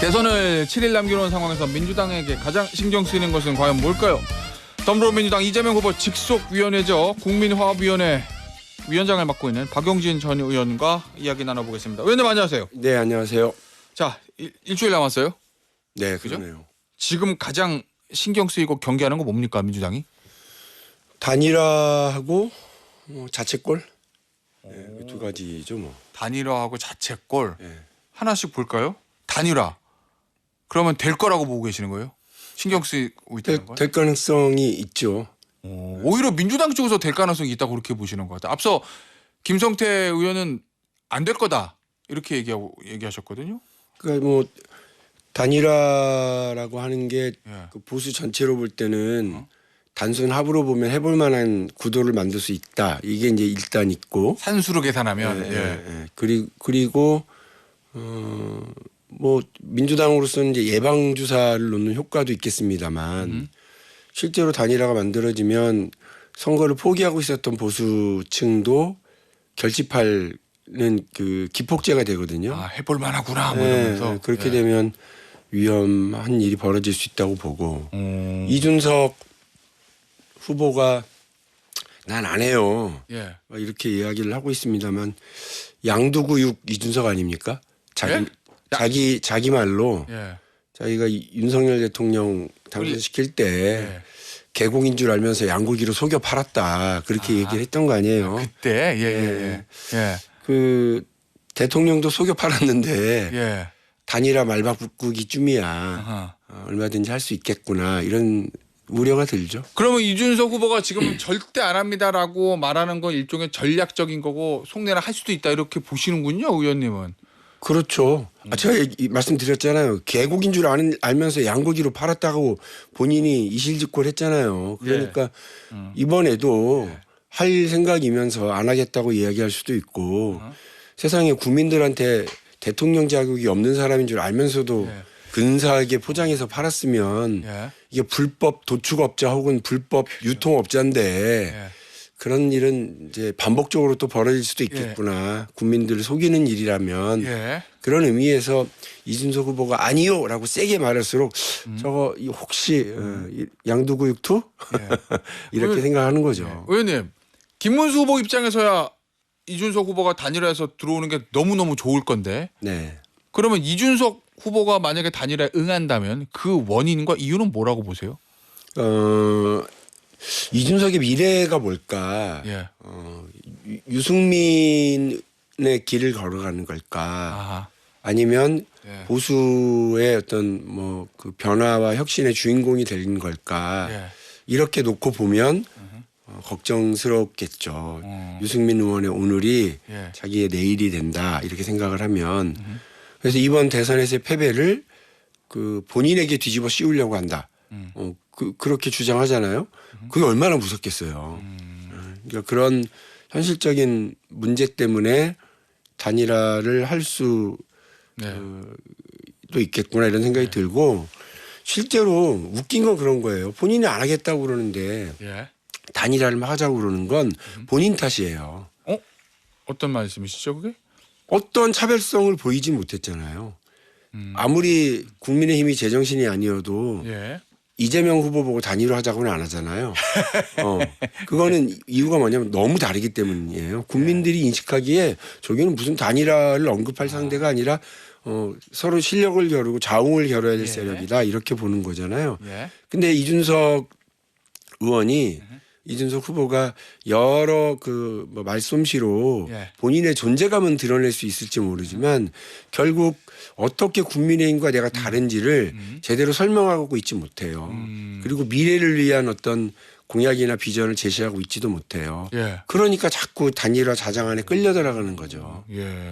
대선을 7일 남겨놓은 상황에서 민주당에게 가장 신경 쓰이는 것은 과연 뭘까요? 더불어민주당 이재명 후보 직속위원회죠. 국민화합위원회 위원장을 맡고 있는 박용진 전 의원과 이야기 나눠보겠습니다. 의원님 안녕하세요. 네, 안녕하세요. 자, 일주일 남았어요. 네, 그죠? 그러네요. 지금 가장 신경 쓰이고 경계하는 거 뭡니까 민주당이? 단일화하고 자책골 네, 두 가지죠 뭐. 단일화하고 자책골 네. 하나씩 볼까요? 단일화 그러면 될 거라고 보고 계시는 거예요? 신경 쓰이고 있다는 거예요? 될 가능성이 있죠. 오히려 민주당 쪽에서 될 가능성이 있다고 그렇게 보시는 것 같아요. 앞서 김성태 의원은 안 될 거다 이렇게 얘기하셨거든요. 그러니까 뭐 단일화라고 하는 게 예. 그 보수 전체로 볼 때는 단순 합으로 보면 해볼 만한 구도를 만들 수 있다. 이게 이제 일단 있고. 산수로 계산하면 그리고 뭐 민주당으로서는 이제 예방 주사를 놓는 효과도 있겠습니다만 실제로 단일화가 만들어지면 선거를 포기하고 있었던 보수층도 결집하는 그 기폭제가 되거든요. 아, 해볼 만하구나 뭐 이러면서 그렇게 되면 위험한 일이 벌어질 수 있다고 보고 이준석 후보가 난 안 해요. 예. 이렇게 이야기를 하고 있습니다만 양두구육 이준석 아닙니까? 자기 말로 예. 자기가 윤석열 대통령 당선시킬 때 개공인 줄 알면서 양고기로 속여 팔았다 그렇게 얘기를 했던 거 아니에요. 그때 그 대통령도 속여 팔았는데 예. 단일화 말바꾸기쯤이야 얼마든지 할 수 있겠구나 이런 우려가 들죠. 그러면 이준석 후보가 지금 절대 안 합니다라고 말하는 건 일종의 전략적인 거고 속내를 할 수도 있다 이렇게 보시는군요, 의원님은. 그렇죠. 제가 말씀드렸잖아요. 개고기인 줄 알면서 양고기로 팔았다고 본인이 이실직고했잖아요. 그러니까 이번에도 할 생각이면서 안 하겠다고 이야기할 수도 있고 세상에 국민들한테 대통령 자격이 없는 사람인 줄 알면서도 근사하게 포장해서 팔았으면 이게 불법 도축업자 혹은 불법 유통업자인데 그런 일은 이제 반복적으로 또 벌어질 수도 있겠구나. 국민들을 속이는 일이라면 그런 의미에서 이준석 후보가 아니요라고 세게 말할수록 저거 혹시 양두구육투 이렇게 생각하는 거죠. 의원님, 김문수 후보 입장에서야 이준석 후보가 단일화해서 들어오는 게 너무너무 좋을 건데 네. 그러면 이준석 후보가 만약에 단일화에 응한다면 그 원인과 이유는 뭐라고 보세요? 이준석의 미래가 뭘까? 유승민의 길을 걸어가는 걸까? 아니면 보수의 어떤 뭐 그 변화와 혁신의 주인공이 되는 걸까? 이렇게 놓고 보면 걱정스럽겠죠. 유승민 의원의 오늘이 자기의 내일이 된다 이렇게 생각을 하면 그래서 이번 대선에서의 패배를 그 본인에게 뒤집어 씌우려고 한다. 그렇게 주장하잖아요. 그게 얼마나 무섭겠어요. 그러니까 그런 현실적인 문제 때문에 단일화를 할 수도 있겠구나 이런 생각이 들고 실제로 웃긴 건 그런 거예요. 본인이 안 하겠다고 그러는데 단일화를 막 하자고 그러는 건 본인 탓이에요. 어떤 말씀이시죠 그게? 어떤 차별성을 보이지 못했잖아요. 아무리 국민의힘이 제정신이 아니어도 이재명 후보 보고 단일화 하자고는 안 하잖아요. 그거는 이유가 뭐냐면 너무 다르기 때문이에요. 국민들이 인식하기에 저기는 무슨 단일화를 언급할 상대가 아니라 서로 실력을 겨루고 자웅을 겨뤄야 될 세력이다 이렇게 보는 거잖아요. 근데 이준석 의원이 이준석 후보가 여러 그 뭐 말솜씨로 본인의 존재감은 드러낼 수 있을지 모르지만 결국 어떻게 국민의힘과 내가 다른지를 제대로 설명하고 있지 못해요. 그리고 미래를 위한 어떤 공약이나 비전을 제시하고 있지도 못해요. 그러니까 자꾸 단일화 자장 안에 끌려 들어가는 거죠.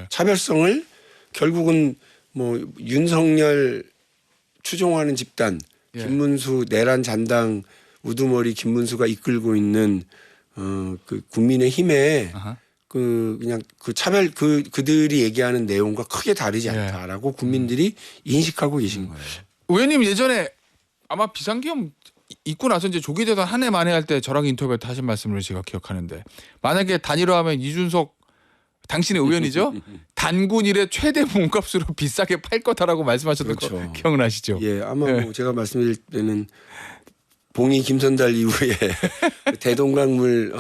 차별성을 결국은 뭐 윤석열 추종하는 집단 김문수 내란 잔당 우두머리 김문수가 이끌고 있는 그 국민의힘에 그냥 그 차별 그들이 얘기하는 내용과 크게 다르지 않다라고 국민들이 인식하고 계신 거예요. 의원님 예전에 아마 비상계엄 있고 나서 이제 조기 대선 한 해 만에 할 때 저랑 인터뷰 때 하신 말씀을 제가 기억하는데 만약에 단일화하면 이준석 당신의 의원이죠. 단군 이래 최대 몸값으로 비싸게 팔 거다라고 말씀하셨던 그렇죠. 거 기억나시죠? 예, 아마 예. 뭐 제가 말씀드릴 때는 봉이 김선달 이후에 대동강물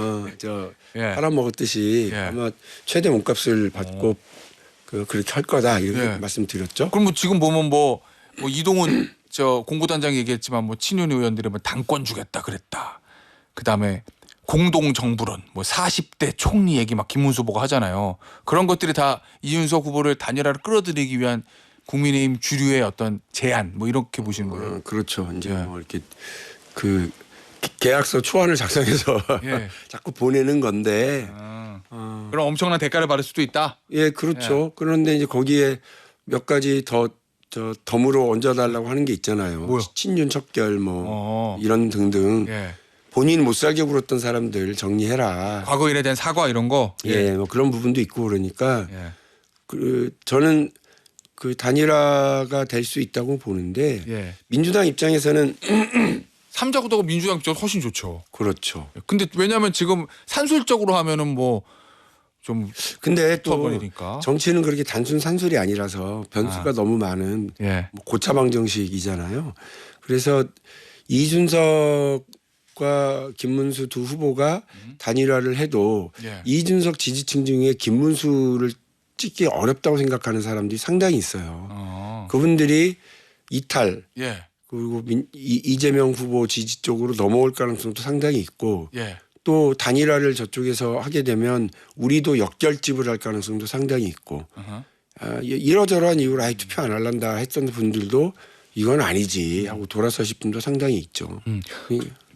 예. 팔아먹었듯이 예. 아마 최대 몸값을 받고 그렇게 할 거다 이렇게 예. 말씀드렸죠. 그럼 뭐 지금 보면 뭐 이동훈 공보단장이 얘기했지만 뭐 친윤 의원들이 뭐 당권 주겠다 그랬다. 그다음에 공동정부론 뭐 40대 총리 얘기 막 김문수 후보가 하잖아요. 그런 것들이 다 이준석 후보를 단일화를 끌어들이기 위한 국민의힘 주류의 어떤 제안 뭐 이렇게 보시는 거예요. 그렇죠. 이제 예. 뭐 이렇게 그 계약서 초안을 작성해서 예. 자꾸 보내는 건데 그럼 엄청난 대가를 받을 수도 있다. 예, 그렇죠. 그런데 이제 거기에 몇 가지 덤으로 얹어달라고 하는 게 있잖아요. 뭐요? 친윤 척결 뭐 어. 이런 등등. 예. 본인 못 살게 굴었던 사람들 정리해라. 과거 일에 대한 사과 이런 거. 예, 뭐 그런 부분도 있고 그러니까 예. 저는 그 단일화가 될 수 있다고 보는데 예. 민주당 입장에서는 삼자구도가 민주당 쪽 훨씬 좋죠. 그렇죠. 근데 왜냐하면 지금 산술적으로 하면은 뭐 좀 근데 또 버리니까. 정치는 그렇게 단순 산술이 아니라서 변수가 너무 많은 예. 뭐 고차방정식이잖아요. 그래서 이준석과 김문수 두 후보가 단일화를 해도 예. 이준석 지지층 중에 김문수를 찍기 어렵다고 생각하는 사람들이 상당히 있어요. 그분들이 이탈 예. 그리고 이재명 후보 지지 쪽으로 넘어올 가능성도 상당히 있고 예. 또 단일화를 저쪽에서 하게 되면 우리도 역결집을 할 가능성도 상당히 있고 이러저러한 이유로 아예 투표 안 할란다 했던 분들도 이건 아니지 하고 돌아서실 분도 상당히 있죠.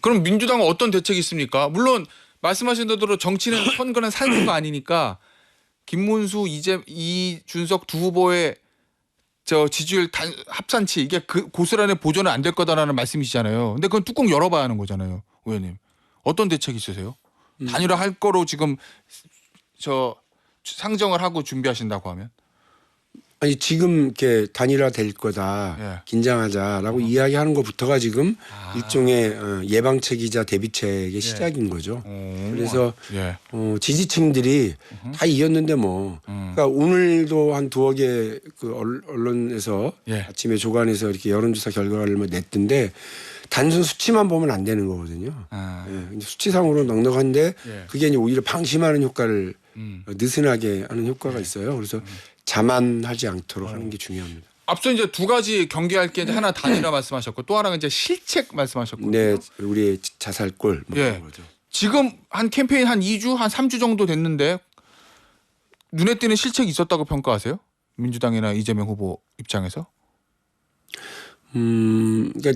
그럼 민주당은 어떤 대책이 있습니까? 물론 말씀하신 대로 정치는 선거는 산수가 아니니까 김문수, 이준석 두 후보의 지지율 합산치 이게 그 고스란히 보존은 안 될 거다라는 말씀이시잖아요. 근데 그건 뚜껑 열어봐야 하는 거잖아요, 의원님. 어떤 대책 있으세요? 단일화 할 거로 지금 상정을 하고 준비하신다고 하면? 아니 지금 이렇게 단일화 될 거다 예. 긴장하자라고 이야기하는 것부터가 지금 일종의 예방책이자 대비책의 시작인 거죠. 그래서 예. 지지층들이 다 이겼는데 뭐 그러니까 오늘도 한 두어 개 그 언론에서 예. 아침에 조간에서 이렇게 여론조사 결과를 뭐 냈던데 단순 수치만 보면 안 되는 거거든요. 예. 수치상으로 넉넉한데 예. 그게 이제 오히려 방심하는 효과를 느슨하게 하는 효과가 있어요. 그래서 자만하지 않도록 하는 게 중요합니다. 앞서 이제 두 가지 경계할 게 이제 하나 단일화 말씀하셨고 또 하나가 이제 실책 말씀하셨거든요. 네, 우리의 자살골 뭐 예. 그런 거죠. 지금 한 캠페인 한 2주, 한 3주 정도 됐는데 눈에 띄는 실책이 있었다고 평가하세요? 민주당이나 이재명 후보 입장에서? 그러니까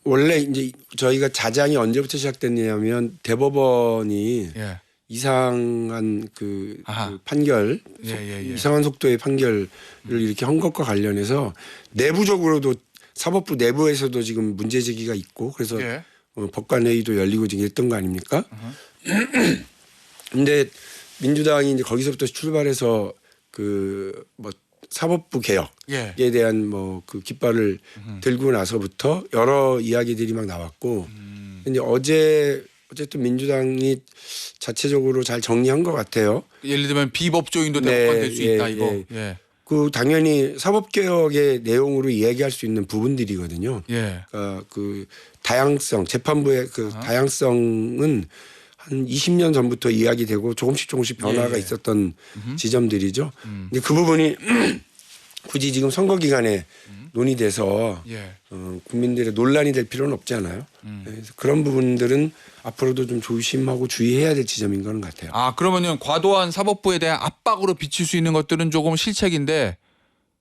원래 이제 저희가 자장이 언제부터 시작됐냐면 대법원이 예. 이상한 그 판결, 예. 이상한 속도의 판결을 이렇게 한 것과 관련해서 내부적으로도 사법부 내부에서도 지금 문제 제기가 있고 그래서 예. 법관회의도 열리고 지금 이랬던 거 아닙니까? 근데 민주당이 이제 거기서부터 출발해서 그 뭐 사법부 개혁에 예. 대한 뭐 그 깃발을 들고 나서부터 여러 이야기들이 막 나왔고 근데 어쨌든 민주당이 자체적으로 잘 정리한 것 같아요. 예를 들면 비법조인도 네, 대법관 될 수 예, 있다 이거. 예. 예. 그 당연히 사법개혁의 내용으로 이야기할 수 있는 부분들이거든요. 예. 그러니까 그 다양성 재판부의 그 다양성은 한 20년 전부터 이야기되고 조금씩 변화가 예. 있었던 지점들이죠. 근데 그 부분이 굳이 지금 선거 기간에 논의돼서 예. 국민들의 논란이 될 필요는 없잖아요. 그래서 그런 부분들은 앞으로도 좀 조심하고 주의해야 될 지점인 것 같아요. 아 그러면은 과도한 사법부에 대한 압박으로 비칠 수 있는 것들은 조금 실책인데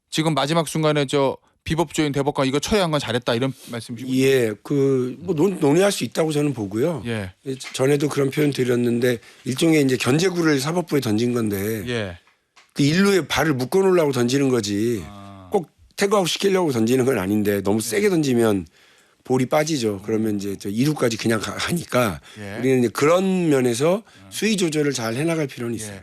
지금 마지막 순간에 비법조인 대법관 이거 처리한 건 잘했다 이런 말씀이시고. 예, 뭐 논의할 수 있다고 저는 보고요. 예. 전에도 그런 표현 드렸는데 일종의 이제 견제구를 사법부에 던진 건데 예. 그 일루에 발을 묶어놓으려고 던지는 거지 꼭 태그아웃 시키려고 던지는 건 아닌데 너무 세게 던지면 볼이 빠지죠. 그러면 이제 2루까지 그냥 가니까 예. 우리는 이제 그런 면에서 수위 조절을 잘 해나갈 필요는 있어요.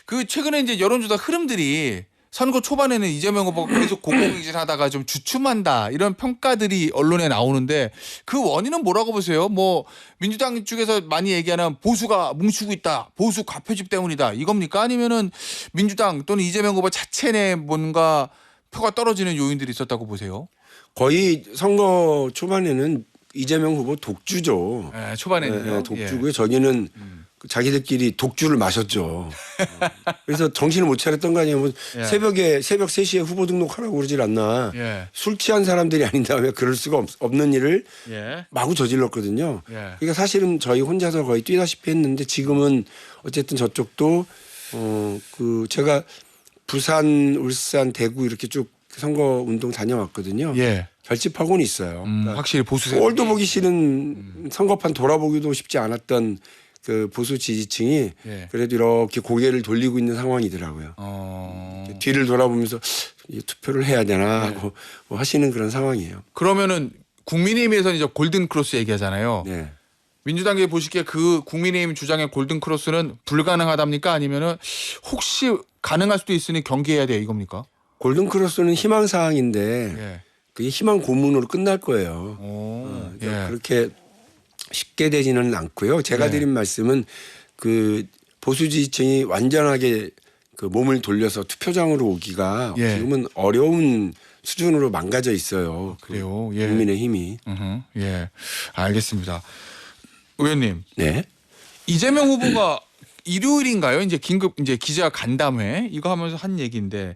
그 최근에 이제 여론조사 흐름들이 선거 초반에는 이재명 후보가 계속 공공행진하다가 좀 주춤한다 이런 평가들이 언론에 나오는데 그 원인은 뭐라고 보세요? 뭐 민주당 쪽에서 많이 얘기하는 보수가 뭉치고 있다, 보수 과표집 때문이다 이겁니까? 아니면은 민주당 또는 이재명 후보 자체 내 뭔가 표가 떨어지는 요인들이 있었다고 보세요? 거의 선거 초반에는 이재명 후보 독주죠. 네, 초반에는요. 독주고요. 저기는 자기들끼리 독주를 마셨죠. 그래서 정신을 못 차렸던 거 아니에요. 뭐 예. 새벽 3시에 후보 등록하라고 그러질 않나. 예. 술 취한 사람들이 아닌 다음에 그럴 수가 없는 일을 예. 마구 저질렀거든요. 예. 그러니까 사실은 저희 혼자서 거의 뛰다시피 했는데 지금은 어쨌든 저쪽도 제가 부산, 울산, 대구 이렇게 쭉 선거 운동 다녀왔거든요. 예. 결집하고는 있어요. 그러니까 확실히 보수 꼴도 보기 싫은 선거판 돌아보기도 쉽지 않았던 그 보수 지지층이 예. 그래도 이렇게 고개를 돌리고 있는 상황이더라고요. 뒤를 돌아보면서 투표를 해야 되나 하고 뭐 하시는 그런 상황이에요. 그러면은 국민의힘에서는 이제 골든 크로스 얘기하잖아요. 네. 민주당이 보시기에 그 국민의힘 주장의 골든 크로스는 불가능하답니까? 아니면은 혹시 가능할 수도 있으니 경계해야 돼 이겁니까? 골든 크로스는 희망 사항인데 예. 그게 희망 고문으로 끝날 거예요. 예. 그렇게 쉽게 되지는 않고요. 제가 네. 드린 말씀은 그 보수 지지층이 완전하게 그 몸을 돌려서 투표장으로 오기가 예. 지금은 어려운 수준으로 망가져 있어요. 그래요. 예. 국민의힘이. 예. 알겠습니다. 의원님. 네. 이재명 후보가 일요일인가요? 이제 긴급 이제 기자 간담회 이거 하면서 한 얘기인데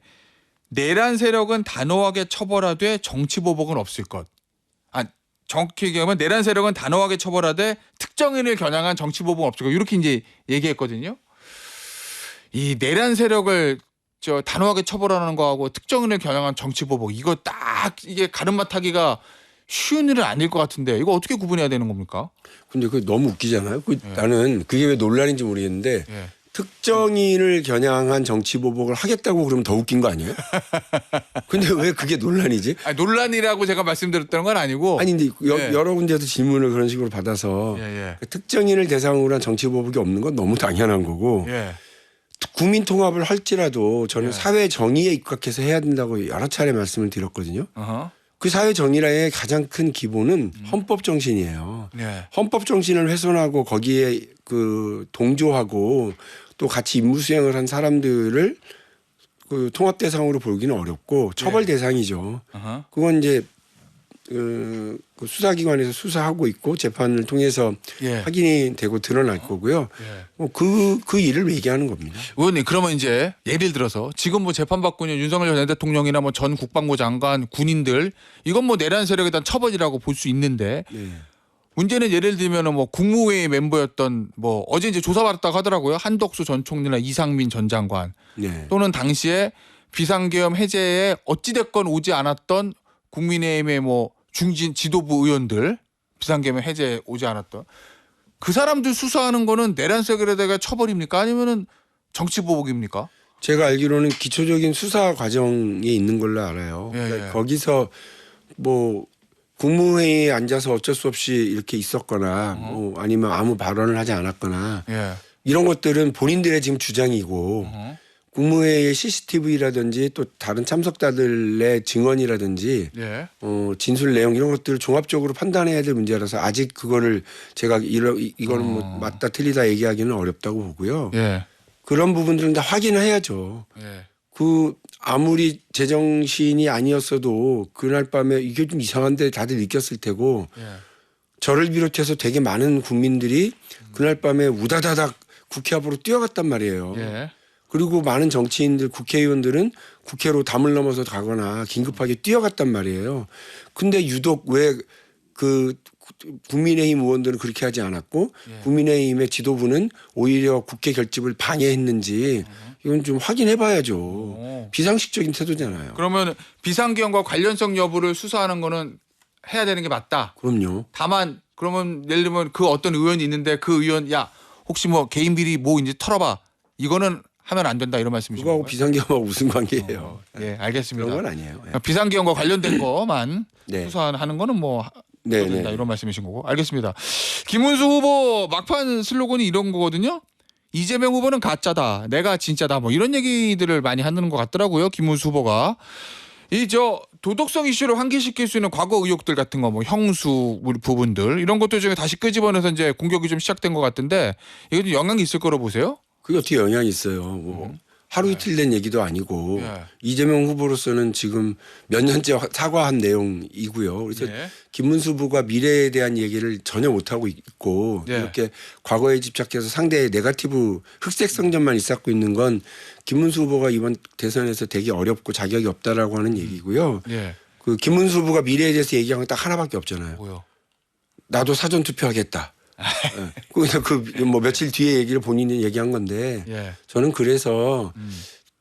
내란 세력은 단호하게 처벌하되 정치 보복은 없을 것. 정확히 얘기하면 내란 세력은 단호하게 처벌하되 특정인을 겨냥한 정치 보복은 없을 것. 이렇게 이제 얘기했거든요. 이 내란 세력을 단호하게 처벌하는 거하고 특정인을 겨냥한 정치 보복 이거 딱 이게 가름막하기가 쉬운 일은 아닐 것 같은데 이거 어떻게 구분해야 되는 겁니까? 근데 그게 너무 웃기잖아요. 나는 그게 왜 논란인지 모르겠는데 예. 특정인을 겨냥한 정치 보복을 하겠다고 그러면 더 웃긴 거 아니에요? 근데 왜 그게 논란이지? 아니, 논란이라고 제가 말씀드렸던 건 아니고. 아니 근데 예. 여러 군데서 질문을 그런 식으로 받아서 예. 특정인을 대상으로 한 정치 보복이 없는 건 너무 당연한 거고 예. 국민 통합을 할지라도 저는 예. 사회 정의에 입각해서 해야 된다고 여러 차례 말씀을 드렸거든요. 어허. 그 사회 정의라의 가장 큰 기본은 헌법 정신이에요. 예. 헌법 정신을 훼손하고 거기에 그 동조하고 또 같이 임무 수행을 한 사람들을 그 통합 대상으로 보기는 어렵고 처벌 대상이죠. 어허. 그건 이제 그 수사기관에서 수사하고 있고 재판을 통해서 예. 확인이 되고 드러날 거고요. 예. 그 일을 얘기하는 겁니다. 의원님 그러면 이제 예를 들어서 지금 뭐 재판받고 있는 윤석열 전 대통령이나 뭐 전 국방부 장관 군인들 이건 뭐 내란 세력에 대한 처벌이라고 볼 수 있는데 네. 문제는 예를 들면은 뭐 국무회의 멤버였던 뭐 어제 이제 조사받았다고 하더라고요. 한덕수 전 총리나 이상민 전 장관 네. 또는 당시에 비상계엄 해제에 어찌됐건 오지 않았던 국민의힘의 뭐 중진 지도부 의원들 비상계엄 해제에 오지 않았던 그 사람들 수사하는 거는 내란 세력에 대한 처벌입니까? 아니면은 정치 보복입니까? 제가 알기로는 기초적인 수사 과정에 있는 걸로 알아요. 예, 그러니까 예. 거기서 뭐 국무회의에 앉아서 어쩔 수 없이 이렇게 있었거나 뭐 아니면 아무 발언을 하지 않았거나 예. 이런 것들은 본인들의 지금 주장이고 어허. 국무회의의 CCTV라든지 또 다른 참석자들의 증언이라든지 예. 진술 내용 이런 것들을 종합적으로 판단해야 될 문제라서 아직 그거를 제가 이거는 뭐 맞다 틀리다 얘기하기는 어렵다고 보고요. 예. 그런 부분들은 다 확인을 해야죠. 예. 그 아무리 제정신이 아니었어도 그날 밤에 이게 좀 이상한데 다들 느꼈을 테고 예. 저를 비롯해서 되게 많은 국민들이 그날 밤에 우다다닥 국회 앞으로 뛰어갔단 말이에요. 예. 그리고 많은 정치인들 국회의원들은 국회로 담을 넘어서 가거나 긴급하게 뛰어갔단 말이에요. 근데 유독 왜 그 국민의힘 의원들은 그렇게 하지 않았고 예. 국민의힘의 지도부는 오히려 국회 결집을 방해했는지 이건 좀 확인해 봐야죠. 비상식적인 태도잖아요. 그러면 비상계엄과 관련성 여부를 수사하는 거는 해야 되는 게 맞다. 그럼요. 다만 그러면 예를 들면 그 어떤 의원이 있는데 그 의원 야 혹시 뭐 개인 비리 뭐 이제 털어봐. 이거는 하면 안 된다 이런 말씀이신 그거하고 건가요? 비상계엄하고 무슨 관계예요? 예, 알겠습니다. 그런 건 아니에요. 비상계엄과 관련된 거만 네. 수사하는 거는 뭐 네, 된다 네. 이런 말씀이신 거고. 알겠습니다. 김문수 후보 막판 슬로건이 이런 거거든요. 이재명 후보는 가짜다, 내가 진짜다, 뭐 이런 얘기들을 많이 하는 것 같더라고요. 김문수 후보가. 이 도덕성 이슈를 환기시킬 수 있는 과거 의혹들 같은 거, 뭐 형수 부분들 이런 것들 중에 다시 끄집어내서 이제 공격이 좀 시작된 것 같은데 이게 좀 영향이 있을 거로 보세요? 그게 어떻게 영향이 있어요? 뭐 하루 이틀 된 얘기도 아니고 예. 이재명 후보로서는 지금 몇 년째 사과한 내용이고요. 그래서 예. 김문수 후보가 미래에 대한 얘기를 전혀 못 하고 있고 예. 이렇게 과거에 집착해서 상대의 네거티브 흑색 성전만 일삼고 있는 건 김문수 후보가 이번 대선에서 되게 어렵고 자격이 없다라고 하는 얘기고요. 예. 그 김문수 후보가 미래에 대해서 얘기한 건 딱 하나밖에 없잖아요. 뭐요? 나도 사전 투표하겠다. 그 뭐 며칠 뒤에 얘기를 본인이 얘기한 건데 예. 저는 그래서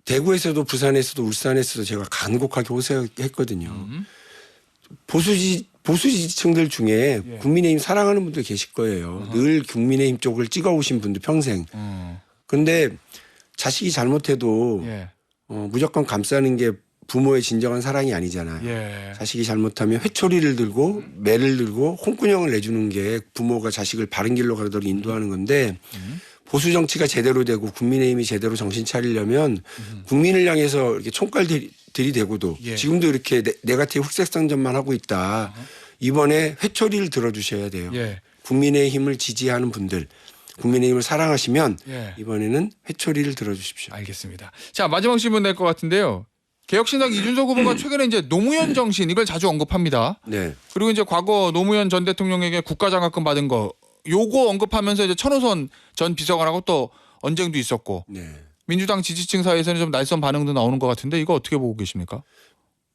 대구에서도 부산에서도 울산에서도 제가 간곡하게 호소했거든요. 보수지층들 중에 예. 국민의힘 사랑하는 분들 계실 거예요. 늘 국민의힘 쪽을 찍어오신 분들 평생. 그런데 자식이 잘못해도 예. 무조건 감싸는 게 부모의 진정한 사랑이 아니잖아요. 예. 자식이 잘못하면 회초리를 들고 매를 들고 홍군형을 내주는 게 부모가 자식을 바른 길로 가도록 인도하는 건데 보수 정치가 제대로 되고 국민의힘이 제대로 정신 차리려면 국민을 향해서 이렇게 총칼 들이대고도 예. 지금도 이렇게 네거티브 흑색 상전만 하고 있다. 이번에 회초리를 들어주셔야 돼요. 예. 국민의힘을 지지하는 분들, 국민의힘을 사랑하시면 예. 이번에는 회초리를 들어주십시오. 알겠습니다. 자, 마지막 질문 낼 것 같은데요. 개혁신당 이준석 후보가 최근에 이제 노무현 정신 이걸 자주 언급합니다. 네. 그리고 이제 과거 노무현 전 대통령에게 국가장학금 받은 거 요거 언급하면서 이제 천호선 전 비서관하고 또 언쟁도 있었고 네. 민주당 지지층 사이에서는 좀 날선 반응도 나오는 것 같은데 이거 어떻게 보고 계십니까?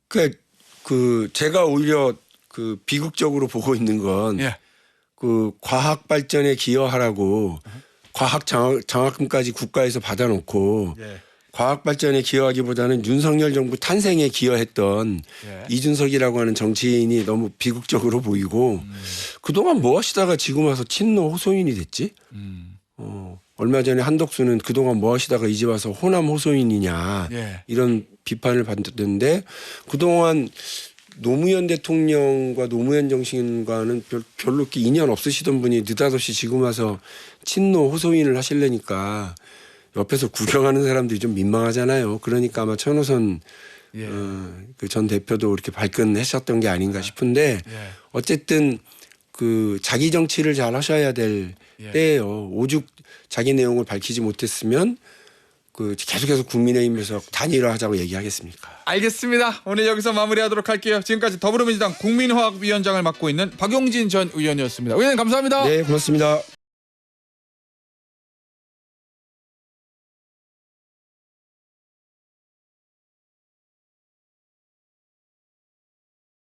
그 제가 오히려 그 비극적으로 보고 있는 건 예. 그 과학 발전에 기여하라고 과학 장학금까지 국가에서 받아놓고 예. 과학 발전에 기여하기보다는 윤석열 정부 탄생에 기여했던 예. 이준석이라고 하는 정치인이 너무 비극적으로 보이고 그동안 뭐 하시다가 지금 와서 친노 호소인이 됐지? 얼마 전에 한덕수는 그동안 뭐 하시다가 이제 와서 호남 호소인이냐 예. 이런 비판을 받았는데 그동안 노무현 대통령과 노무현 정신과는 별로 이렇게 인연 없으시던 분이 느닷없이 지금 와서 친노 호소인을 하시려니까 옆에서 구경하는 사람들이 좀 민망하잖아요. 그러니까 아마 천호선 예. 그 전 대표도 이렇게 발끈하셨던 게 아닌가 싶은데 예. 어쨌든 그 자기 정치를 잘 하셔야 될 예. 때예요. 오죽 자기 내용을 밝히지 못했으면 그 계속해서 국민의힘에서 단일화하자고 얘기하겠습니까? 알겠습니다. 오늘 여기서 마무리하도록 할게요. 지금까지 더불어민주당 국민화학위원장을 맡고 있는 박용진 전 의원이었습니다. 의원님 감사합니다. 네, 고맙습니다.